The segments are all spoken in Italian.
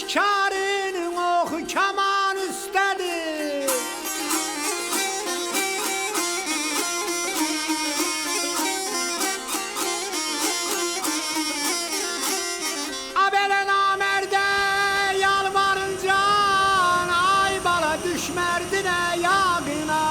Efkarının oku kaman üstədir. Abele namerde yalvarıncan ay bala düşmerdine yağına.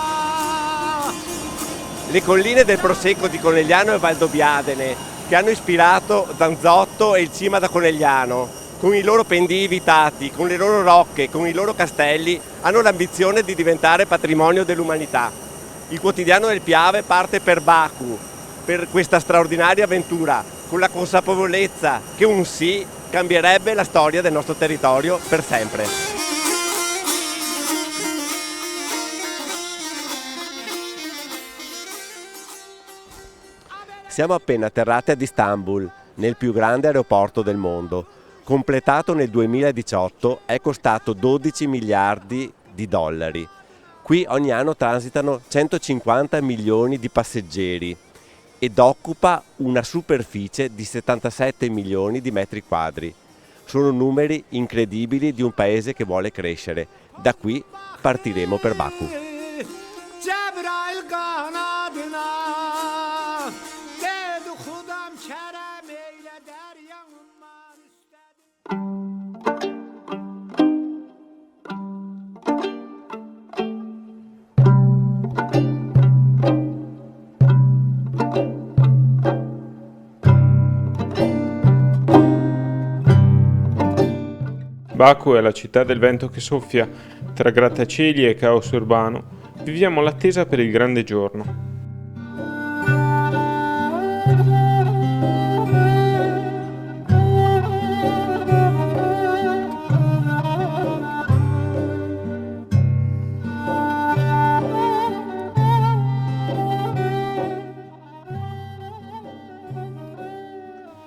Le colline del Prosecco di Conegliano e Valdobbiadene, che hanno ispirato Danzotto e il Cima da Conegliano, con i loro pendii vitati, con le loro rocche, con i loro castelli, hanno l'ambizione di diventare patrimonio dell'umanità. Il quotidiano del Piave parte per Baku, per questa straordinaria avventura, con la consapevolezza che un sì cambierebbe la storia del nostro territorio per sempre. Siamo appena atterrati ad Istanbul, nel più grande aeroporto del mondo. Completato nel 2018, è costato 12 miliardi di dollari. Qui ogni anno transitano 150 milioni di passeggeri ed occupa una superficie di 77 milioni di metri quadri. Sono numeri incredibili di un paese che vuole crescere. Da qui partiremo per Baku. Cebrail kanadına dedi Xudam kerem eyle deryanlar üstədir. Baku è la città del vento che soffia, tra grattacieli e caos urbano. Viviamo l'attesa per il grande giorno.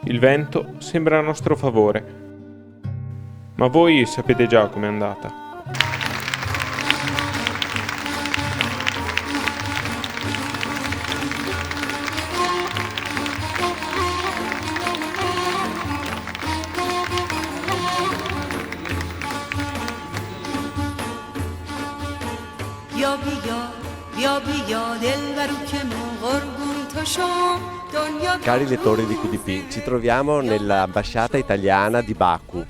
Il vento sembra a nostro favore. Ma voi sapete già com'è andata. Cari lettori di QDP, ci troviamo nell'ambasciata italiana di Baku.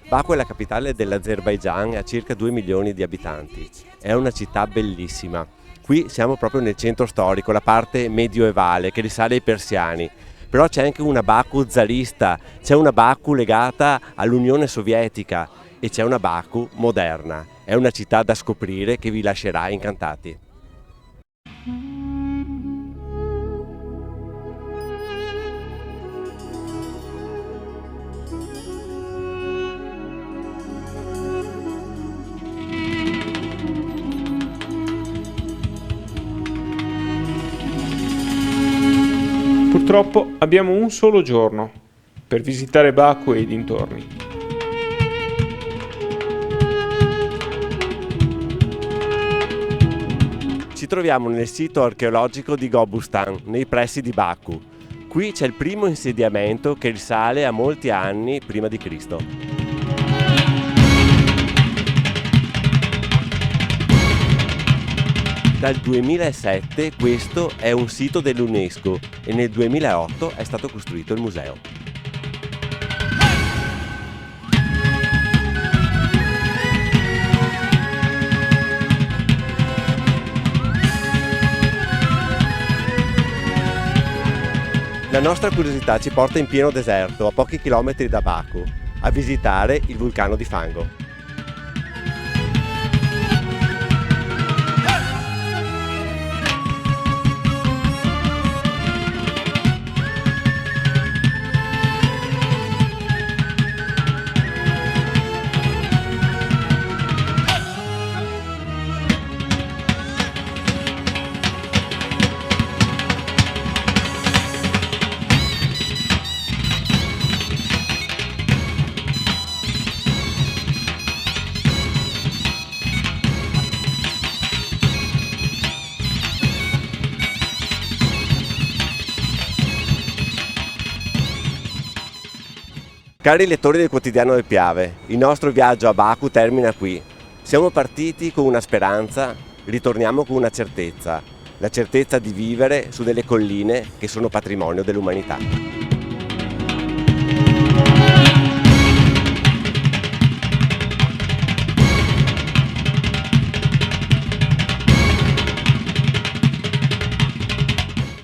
Baku è la capitale dell'Azerbaigian e ha circa 2 milioni di abitanti. È una città bellissima. Qui siamo proprio nel centro storico, la parte medioevale che risale ai persiani. Però c'è anche una Baku zarista, c'è una Baku legata all'Unione Sovietica e c'è una Baku moderna. È una città da scoprire che vi lascerà incantati. Purtroppo abbiamo un solo giorno per visitare Baku e i dintorni. Ci troviamo nel sito archeologico di Gobustan, nei pressi di Baku. Qui c'è il primo insediamento che risale a molti anni prima di Cristo. Dal 2007 questo è un sito dell'UNESCO e nel 2008 è stato costruito il museo. La nostra curiosità ci porta in pieno deserto, a pochi chilometri da Baku, a visitare il vulcano di fango. Cari lettori del quotidiano del Piave, il nostro viaggio a Baku termina qui. Siamo partiti con una speranza, ritorniamo con una certezza, la certezza di vivere su delle colline che sono patrimonio dell'umanità.